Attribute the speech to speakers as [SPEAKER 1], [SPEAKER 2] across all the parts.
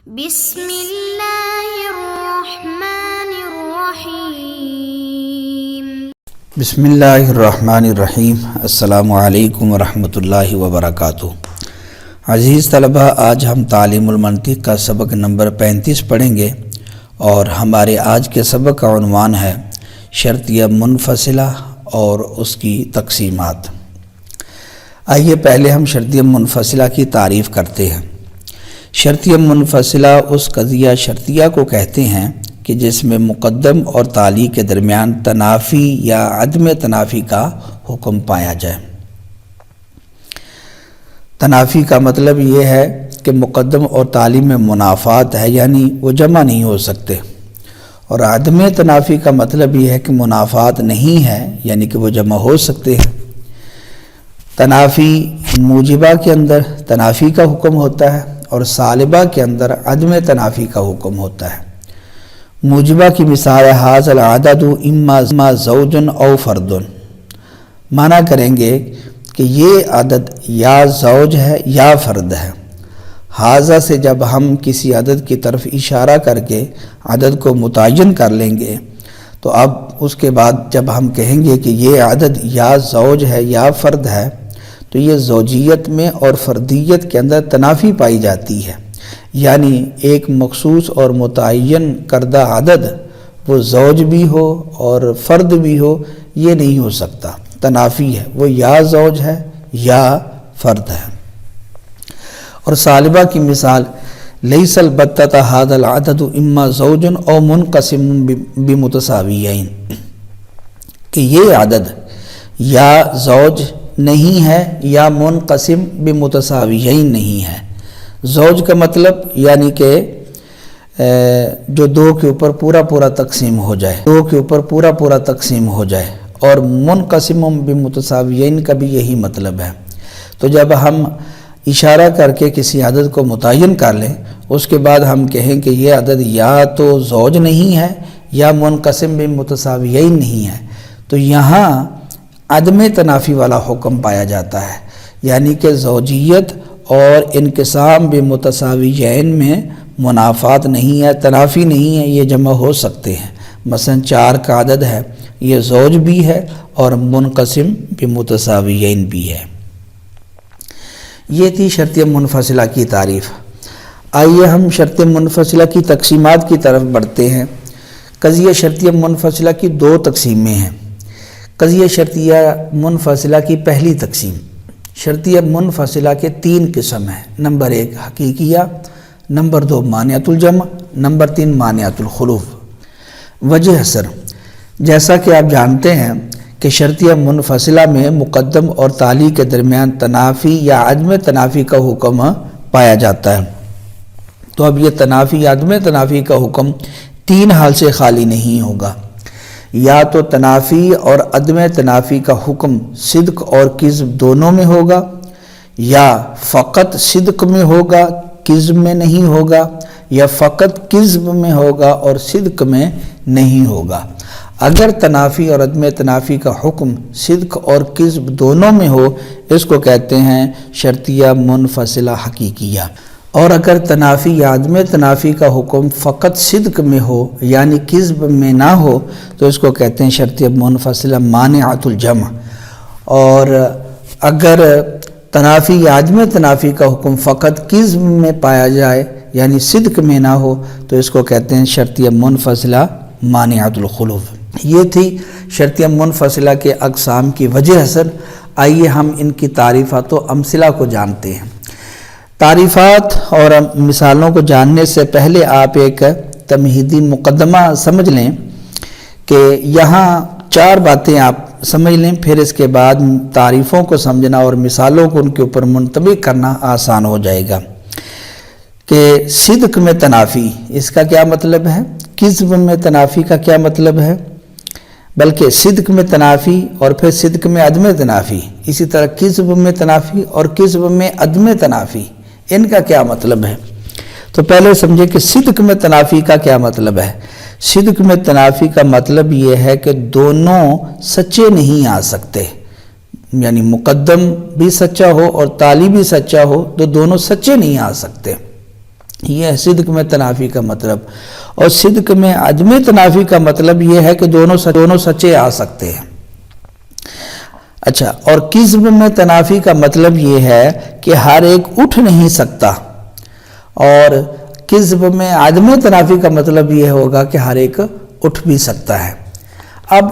[SPEAKER 1] بسم اللہ الرحمن الرحیم۔
[SPEAKER 2] بسم اللہ الرحمن الرحیم۔ السلام علیکم ورحمۃ اللہ وبرکاتہ۔ عزیز طلبہ، آج ہم تعلیم المنطق کا سبق نمبر 35 پڑھیں گے، اور ہمارے آج کے سبق کا عنوان ہے شرطیہ منفصلہ اور اس کی تقسیمات۔ آئیے پہلے ہم شرطیہ منفصلہ کی تعریف کرتے ہیں۔ شرطیہ منفصلہ اس قضیہ شرطیہ کو کہتے ہیں کہ جس میں مقدم اور تالی کے درمیان تنافی یا عدم تنافی کا حکم پایا جائے۔ تنافی کا مطلب یہ ہے کہ مقدم اور تالی میں منافات ہے، یعنی وہ جمع نہیں ہو سکتے، اور عدم تنافی کا مطلب یہ ہے کہ منافات نہیں ہے، یعنی کہ وہ جمع ہو سکتے ہیں۔ تنافی موجبہ کے اندر تنافی کا حکم ہوتا ہے، اور سالبہ کے اندر عدم تنافی کا حکم ہوتا ہے۔ موجبہ کی مثال ہے ھذا العدد اما زوج او فرد۔ معنی کریں گے کہ یہ عدد یا زوج ہے یا فرد ہے۔ ھذا سے جب ہم کسی عدد کی طرف اشارہ کر کے عدد کو متعین کر لیں گے، تو اب اس کے بعد جب ہم کہیں گے کہ یہ عدد یا زوج ہے یا فرد ہے، تو یہ زوجیت میں اور فردیت کے اندر تنافی پائی جاتی ہے، یعنی ایک مخصوص اور متعین کردہ عدد وہ زوج بھی ہو اور فرد بھی ہو، یہ نہیں ہو سکتا، تنافی ہے، وہ یا زوج ہے یا فرد ہے۔ اور سالبہ کی مثال لیس البتۃ ھذا العدد اما زوج او منقسم بمتساویین، کہ یہ عدد یا زوج نہیں ہے یا منقسم بمتساویین نہیں ہے۔ زوج کا مطلب یعنی کہ جو دو کے اوپر پورا تقسیم ہو جائے، دو کے اوپر پورا تقسیم ہو جائے، اور منقسم بمتساویین کا بھی یہی مطلب ہے۔ تو جب ہم اشارہ کر کے کسی عدد کو متعین کر لیں، اس کے بعد ہم کہیں کہ یہ عدد یا تو زوج نہیں ہے یا منقسم بمتساویین نہیں ہے، تو یہاں عدم تنافی والا حکم پایا جاتا ہے، یعنی کہ زوجیت اور انقسام بمتساویین میں منافات نہیں ہے، تنافی نہیں ہے، یہ جمع ہو سکتے ہیں۔ مثلا 4 کا عدد ہے، یہ زوج بھی ہے اور منقسم بمتساویین بھی ہے۔ یہ تھی شرطیہ منفصلہ کی تعریف۔ آئیے ہم شرطیہ منفصلہ کی تقسیمات کی طرف بڑھتے ہیں۔ قضیہ شرطیہ منفصلہ کی 2 تقسیمیں ہیں۔ قضیہ شرطیہ منفصلہ کی پہلی تقسیم، شرطیہ منفصلہ کے 3 قسم ہیں۔ نمبر 1 حقیقیہ، نمبر 2 مانعۃ الجمع، نمبر 3 مانعۃ الخلوف۔ وجہ حصر، جیسا کہ آپ جانتے ہیں کہ شرطیہ منفصلہ میں مقدم اور تالی کے درمیان تنافی یا عدم تنافی کا حکم پایا جاتا ہے، تو اب یہ تنافی یا عدم تنافی کا حکم 3 حال سے خالی نہیں ہوگا۔ یا تو تنافی اور عدم تنافی کا حکم صدق اور کذب دونوں میں ہوگا، یا فقط صدق میں ہوگا کذب میں نہیں ہوگا، یا فقط کذب میں ہوگا اور صدق میں نہیں ہوگا۔ اگر تنافی اور عدم تنافی کا حکم صدق اور کذب دونوں میں ہو، اس کو کہتے ہیں شرطیہ منفصلہ حقیقیہ۔ اور اگر تنافی یا عدم تنافی کا حکم فقط صدق میں ہو یعنی کذب میں نہ ہو، تو اس کو کہتے ہیں شرطیہ منفصلہ مانعۃ الجمع۔ اور اگر تنافی یا عدم تنافی کا حکم فقط کذب میں پایا جائے یعنی صدق میں نہ ہو، تو اس کو کہتے ہیں شرطیہ منفصلہ مانعۃ الخلوف۔ یہ تھی شرطیہ منفصلہ کے اقسام کی وجہ حصر۔ آئیے ہم ان کی تعریفات و امثلہ کو جانتے ہیں۔ تعریفات اور مثالوں کو جاننے سے پہلے آپ ایک تمہیدی مقدمہ سمجھ لیں کہ یہاں 4 باتیں آپ سمجھ لیں، پھر اس کے بعد تعریفوں کو سمجھنا اور مثالوں کو ان کے اوپر منطبق کرنا آسان ہو جائے گا۔ کہ صدق میں تنافی، اس کا کیا مطلب ہے؟ کذب میں تنافی کا کیا مطلب ہے؟ بلکہ صدق میں تنافی اور پھر صدق میں عدم تنافی، اسی طرح کذب میں تنافی اور کذب میں عدم تنافی، ان کا کیا مطلب ہے؟ تو پہلے سمجھے کہ صدق میں تنافی کا کیا مطلب ہے۔ صدق میں تنافی کا مطلب یہ ہے کہ دونوں سچے نہیں آ سکتے، یعنی مقدم بھی سچا ہو اور تالی بھی سچا ہو، تو دونوں سچے نہیں آ سکتے۔ یہ ہے صدق میں تنافی کا مطلب. اور صدق میں عدم تنافی کا مطلب یہ ہے کہ دونوں سچے آ سکتے ہیں. اچھا، اور کذب میں تنافی کا مطلب یہ ہے کہ ہر ایک اٹھ نہیں سکتا، اور کذب میں عدم تنافی کا مطلب یہ ہوگا کہ ہر ایک اٹھ بھی سکتا ہے. اب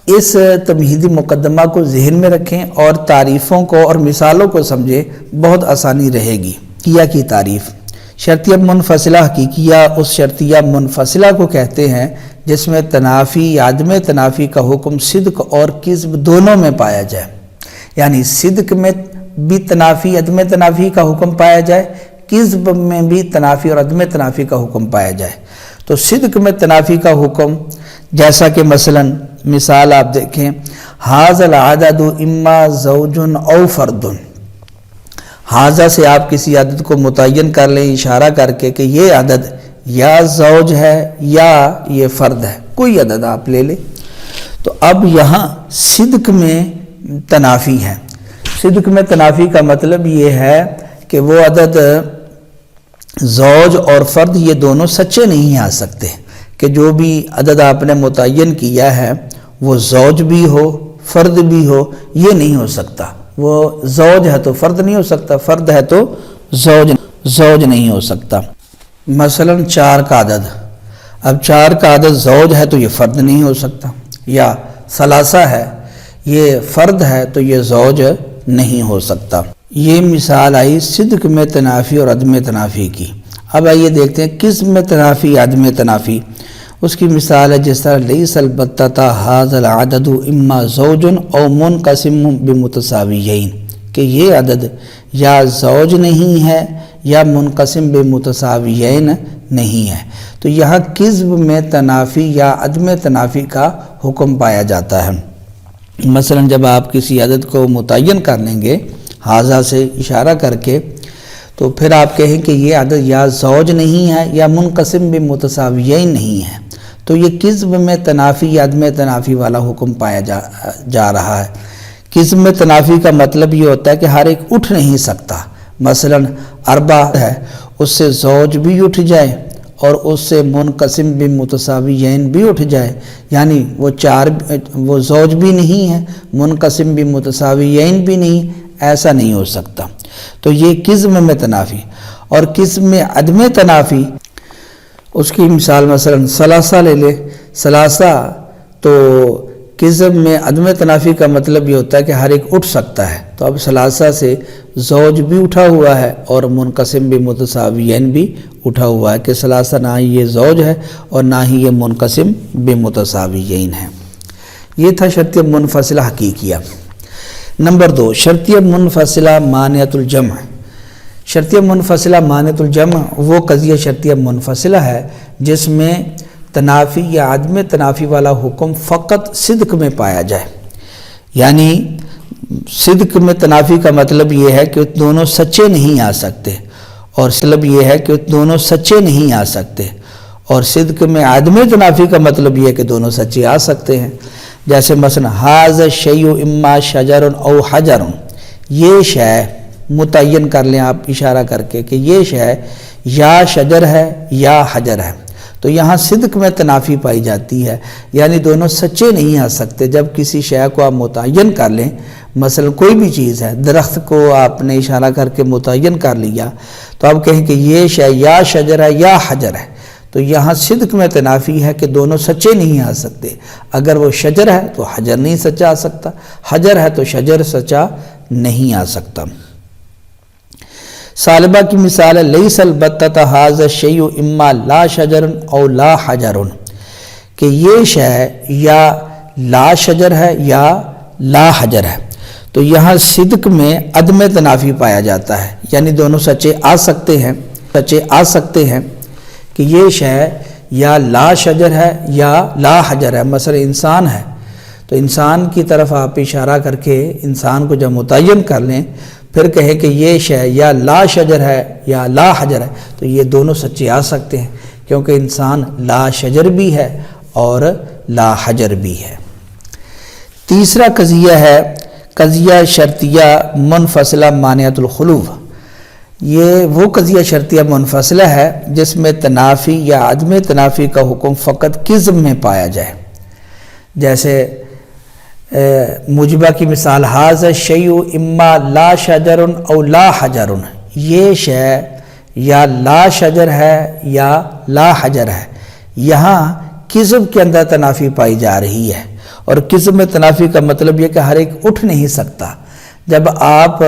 [SPEAKER 2] اس تمہیدی مقدمہ کو ذہن میں رکھیں اور تعریفوں کو اور مثالوں کو سمجھیں، بہت آسانی رہے گی. حقیقیہ کی تعریف. شرطیہ منفصلہ حقیقیہ اس شرطیہ منفصلہ کو کہتے ہیں جس میں تنافی یا عدم تنافی کا حکم صدق اور کذب دونوں میں پایا جائے. یعنی صدق میں بھی تنافی عدم تنافی کا حکم پایا جائے، کذب میں بھی تنافی اور عدم تنافی کا حکم پایا جائے. تو صدق میں تنافی کا حکم جیسا کہ مثال آپ دیکھیں، ھذا العدد اما زوج او فرد. ھذا سے آپ کسی عدد کو متعین کر لیں اشارہ کر کے کہ یہ عدد یا زوج ہے یا یہ فرد ہے، کوئی عدد آپ لے لیں. تو اب یہاں صدق میں تنافی ہے. صدق میں تنافی کا مطلب یہ ہے کہ وہ عدد زوج اور فرد یہ دونوں سچے نہیں آ سکتے، کہ جو بھی عدد آپ نے متعین کیا ہے وہ زوج بھی ہو فرد بھی ہو، یہ نہیں ہو سکتا. وہ زوج ہے تو فرد نہیں ہو سکتا، فرد ہے تو زوج نہیں ہو سکتا. مثلا 4 کا عدد، اب 4 کا عدد زوج ہے تو یہ فرد نہیں ہو سکتا، یا ثلاثہ ہے یہ فرد ہے تو یہ زوج نہیں ہو سکتا. یہ مثال آئی صدق میں تنافی اور عدم تنافی کی. اب آئیے دیکھتے ہیں کذب میں تنافی عدم تنافی. اس کی مثال ہے جس طرح لیس البتہ ھذا العدد اما زوج او منقسم بمتساویین، کہ یہ عدد یا زوج نہیں ہے یا منقسم بمتساویین نہیں ہے. تو یہاں کذب میں تنافی یا عدم تنافی کا حکم پایا جاتا ہے. مثلا جب آپ کسی عدد کو متعین کر لیں گے ھذا سے اشارہ کر کے، تو پھر آپ کہیں کہ یہ عدد یا زوج نہیں ہے یا منقسم بمتساویین نہیں ہے، تو یہ کذب میں تنافی یا عدم تنافی والا حکم پایا جا رہا ہے. کذب میں تنافی کا مطلب یہ ہوتا ہے کہ ہر ایک اٹھ نہیں سکتا. مثلا 4 ہے، اس سے زوج بھی اٹھ جائے اور اس سے منقسم بمتساویین بھی اٹھ جائے، یعنی وہ زوج بھی نہیں ہے منقسم بمتساویین بھی نہیں، ایسا نہیں ہو سکتا. تو یہ کذب میں تنافی. اور کذب میں عدم تنافی، اس کی مثال مثلا ثلاثہ لے لے. ثلاثہ تو کذب میں عدم تنافی کا مطلب یہ ہوتا ہے کہ ہر ایک اٹھ سکتا ہے. تو اب ثلاثہ سے زوج بھی اٹھا ہوا ہے اور منقسم بمتساویین بھی اٹھا ہوا ہے، کہ ثلاثہ نہ ہی یہ زوج ہے اور نہ ہی یہ منقسم بمتساویین ہے. یہ تھا شرطیہ منفصلہ حقیقیہ. نمبر 2، شرطیہ منفصلہ مانعۃ الجمع. شرطیہ منفصلہ مانعۃ الجمع وہ قضیہ شرطیہ منفصلہ ہے جس میں تنافی یا عدم تنافی والا حکم فقط صدق میں پایا جائے. یعنی صدق میں تنافی کا مطلب یہ ہے کہ دونوں سچے نہیں آ سکتے، اور مطلب یہ ہے کہ دونوں سچے نہیں آ سکتے. اور صدق میں عدم تنافی کا مطلب یہ ہے کہ دونوں سچے آ سکتے ہیں. جیسے مثلا ھذا الشیء اما شجر او حجر، یہ شے متعین کر لیں آپ اشارہ کر کے کہ یہ شے یا شجر ہے یا حجر ہے. تو یہاں صدق میں تنافی پائی جاتی ہے، یعنی دونوں سچے نہیں آ سکتے. جب کسی شے کو آپ متعین کر لیں، مثلا کوئی بھی چیز ہے، درخت کو آپ نے اشارہ کر کے متعین کر لیا، تو آپ کہیں کہ یہ شے یا شجر ہے یا حجر ہے. تو یہاں صدق میں تنافی ہے کہ دونوں سچے نہیں آ سکتے. اگر وہ شجر ہے تو حجر نہیں سچا آ سکتا، حجر ہے تو شجر سچا نہیں آ سکتا. ثالبہ کی مثال ہے لیس البتہ ھذا الشیء اما لا شجر او لا حجر، کہ یہ شے یا لا شجر ہے یا لا حجر ہے. تو یہاں صدق میں عدم تنافی پایا جاتا ہے، یعنی دونوں سچے آ سکتے ہیں کہ یہ شے یا لا شجر ہے یا لا حجر ہے. مثلا انسان ہے تو انسان کی طرف آپ اشارہ کر کے انسان کو جب متعین کر لیں، پھر کہیں کہ یہ شے یا لا شجر ہے یا لا حجر ہے، تو یہ دونوں سچے آ سکتے ہیں، کیونکہ انسان لا شجر بھی ہے اور لا حجر بھی ہے. تیسرا قضیہ ہے قضیہ شرطیہ منفصلہ مانعۃ الخلوف. یہ وہ قضیہ شرطیہ منفصلہ ہے جس میں تنافی یا عدم تنافی کا حکم فقط قسم میں پایا جائے. جیسے موجبہ کی مثال ھذا الشیء اما لا شجر او لا حجر، یہ شے یا لا شجر ہے یا لا حجر ہے. یہاں قسم کے اندر تنافی پائی جا رہی ہے، اور قسم میں تنافی کا مطلب یہ کہ ہر ایک اٹھ نہیں سکتا. جب آپ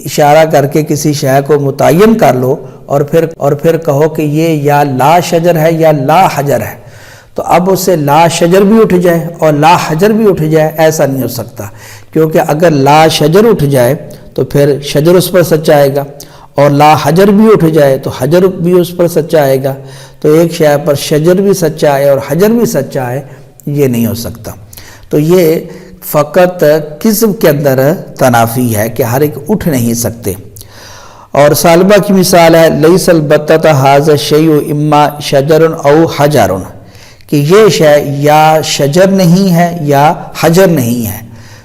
[SPEAKER 2] اشارہ کر کے کسی شے کو متعین کر لو اور پھر کہو کہ یہ یا لا شجر ہے یا لا حجر ہے، تو اب اس سے لا شجر بھی اٹھ جائے اور لا حجر بھی اٹھ جائے، ایسا نہیں ہو سکتا. کیونکہ اگر لا شجر اٹھ جائے تو پھر شجر اس پر سچا آئے گا، اور لا حجر بھی اٹھ جائے تو حجر بھی اس پر سچا آئے گا. تو ایک شے پر شجر بھی سچا آئے اور حجر بھی سچا آئے، یہ نہیں ہو سکتا. تو یہ فقط قسم کے اندر تنافی ہے کہ ہر ایک اٹھ نہیں سکتے. اور ثالبہ کی مثال ہے لیس البتۃ ھذا الشیء اما شجر او حجر، کہ یہ شے یا شجر نہیں ہے یا حجر نہیں ہے.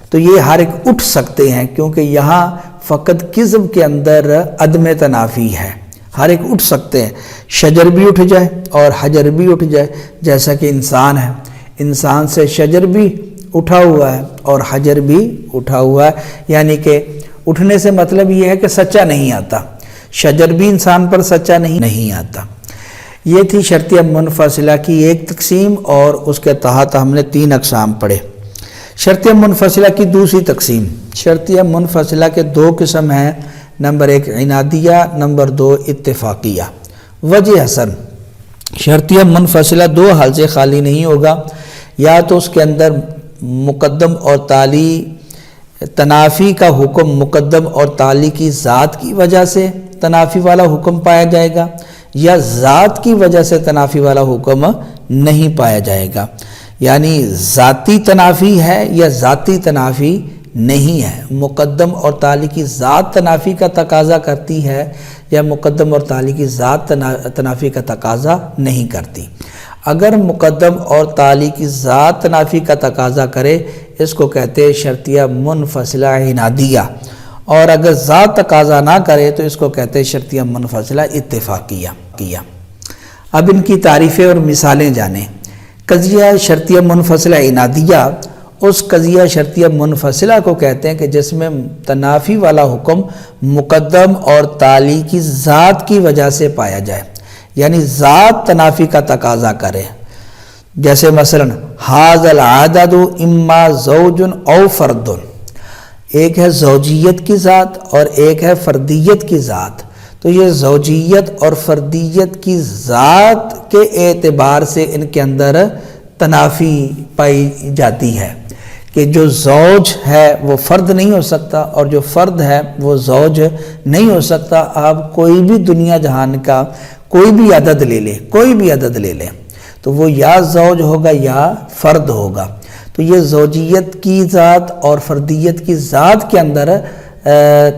[SPEAKER 2] تو یہ ہر ایک اٹھ سکتے ہیں کیونکہ یہاں فقط قسم کے اندر عدم تنافی ہے. ہر ایک اٹھ سکتے ہیں، شجر بھی اٹھ جائے اور حجر بھی اٹھ جائے. جیسا کہ انسان ہے، انسان سے شجر بھی اٹھا ہوا ہے اور حجر بھی اٹھا ہوا ہے. یعنی کہ اٹھنے سے مطلب یہ ہے کہ سچا نہیں آتا، شجر بھی انسان پر سچا نہیں آتا. یہ تھی شرطیہ منفصلہ کی ایک تقسیم، اور اس کے تحت ہم نے 3 اقسام پڑھے. شرطیہ منفصلہ کی دوسری تقسیم. شرطیہ منفصلہ کے 2 قسم ہیں. نمبر 1 عنادیہ، نمبر 2 اتفاقیہ. وجہ حسن شرطیہ منفصلہ 2 حال سے خالی نہیں ہوگا. یا تو اس کے اندر مقدم اور تالی تنافی کا حکم مقدم اور تالی کی ذات کی وجہ سے تنافی والا حکم پایا جائے گا، یا ذات کی وجہ سے تنافی والا حکم نہیں پایا جائے گا. یعنی ذاتی تنافی ہے یا ذاتی تنافی نہیں ہے. مقدم اور تالی کی ذات تنافی کا تقاضا کرتی ہے یا مقدم اور تالی کی ذات تنافی کا تقاضا نہیں کرتی. اگر مقدم اور تالی کی ذات تنافی کا تقاضا کرے اس کو کہتے ہیں شرطیہ منفصلہ عنادیہ، اور اگر ذات تقاضا نہ کرے تو اس کو کہتے ہیں شرطیہ منفصلہ اتفاقیہ. اب ان کی تعریفیں اور مثالیں جانیں. قضیہ شرطیہ منفصلہ عنادیہ اس قضیہ شرطیہ منفصلہ کو کہتے ہیں کہ جس میں تنافی والا حکم مقدم اور تالی کی ذات کی وجہ سے پایا جائے، یعنی ذات تنافی کا تقاضا کرے. جیسے مثلا ھذا العدد اما زوج او فرد، ایک ہے زوجیت کی ذات اور ایک ہے فردیت کی ذات. تو یہ زوجیت اور فردیت کی ذات کے اعتبار سے ان کے اندر تنافی پائی جاتی ہے کہ جو زوج ہے وہ فرد نہیں ہو سکتا اور جو فرد ہے وہ زوج نہیں ہو سکتا. آپ کوئی بھی دنیا جہان کا کوئی بھی عدد لے لیں تو وہ یا زوج ہوگا یا فرد ہوگا. تو یہ زوجیت کی ذات اور فردیت کی ذات کے اندر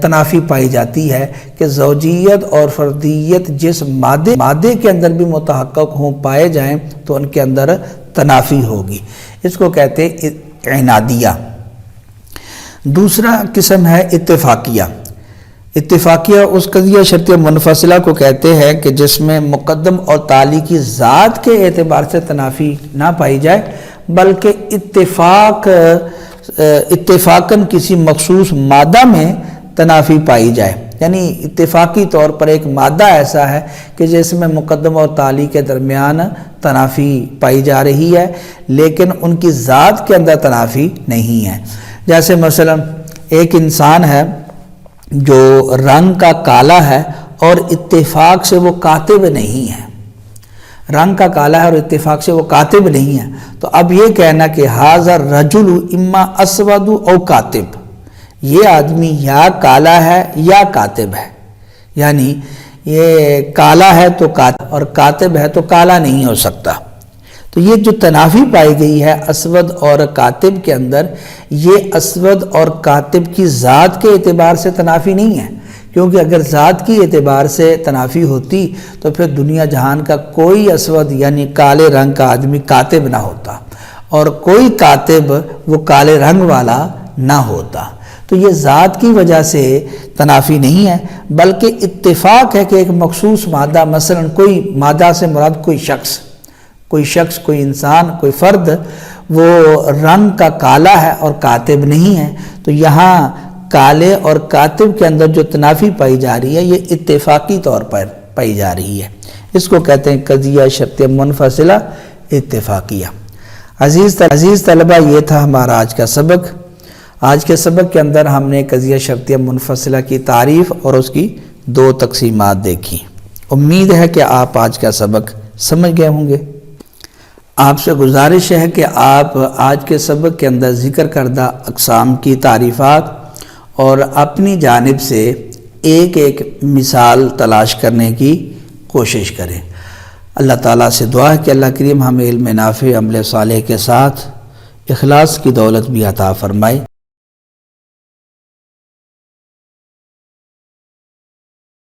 [SPEAKER 2] تنافی پائی جاتی ہے کہ زوجیت اور فردیت جس مادے کے اندر بھی متحقق ہوں پائے جائیں تو ان کے اندر تنافی ہوگی. اس کو کہتے ہیں عنادیہ. دوسرا قسم ہے اتفاقیہ. اتفاقیہ اس قضیہ شرطیہ منفصلہ کو کہتے ہیں کہ جس میں مقدم اور تالی کی ذات کے اعتبار سے تنافی نہ پائی جائے بلکہ اتفاقاً کسی مخصوص مادہ میں تنافی پائی جائے. یعنی اتفاقی طور پر ایک مادہ ایسا ہے کہ جس میں مقدم اور تالی کے درمیان تنافی پائی جا رہی ہے لیکن ان کی ذات کے اندر تنافی نہیں ہے. جیسے مثلا ایک انسان ہے جو رنگ کا کالا ہے اور اتفاق سے وہ کاتب نہیں ہے، رنگ کا کالا ہے اور اتفاق سے وہ کاتب نہیں ہے. تو اب یہ کہنا کہ ھذا الرجل اما اسود او کاتب، یہ آدمی یا کالا ہے یا کاتب ہے. یعنی یہ کالا ہے تو کاتب اور کاتب ہے تو کالا نہیں ہو سکتا. تو یہ جو تنافی پائی گئی ہے اسود اور کاتب کے اندر، یہ اسود اور کاتب کی ذات کے اعتبار سے تنافی نہیں ہے، کیونکہ اگر ذات کی اعتبار سے تنافی ہوتی تو پھر دنیا جہان کا کوئی اسود یعنی کالے رنگ کا آدمی کاتب نہ ہوتا اور کوئی کاتب وہ کالے رنگ والا نہ ہوتا. تو یہ ذات کی وجہ سے تنافی نہیں ہے، بلکہ اتفاق ہے کہ ایک مخصوص مادہ، مثلا کوئی مادہ سے مراد کوئی شخص، کوئی انسان، کوئی فرد، وہ رنگ کا کالا ہے اور کاتب نہیں ہے، تو یہاں کالے اور کاتب کے اندر جو تنافی پائی جا رہی ہے یہ اتفاقی طور پر پائی جا رہی ہے، اس کو کہتے ہیں قضیہ شرطیہ منفصلہ اتفاقیہ۔ عزیز طلبہ، یہ تھا ہمارا آج کا سبق۔ آج کے سبق کے اندر ہم نے قضیہ شرطیہ منفصلہ کی تعریف اور اس کی 2 تقسیمات دیکھی۔ امید ہے کہ آپ آج کا سبق سمجھ گئے ہوں گے۔ آپ سے گزارش ہے کہ آپ آج کے سبق کے اندر ذکر کردہ اقسام کی تعریفات اور اپنی جانب سے ایک مثال تلاش کرنے کی کوشش کریں۔ اللہ تعالیٰ سے دعا ہے کہ اللہ کریم ہمیں علم نافع، عمل صالح کے ساتھ اخلاص کی دولت بھی عطا فرمائے۔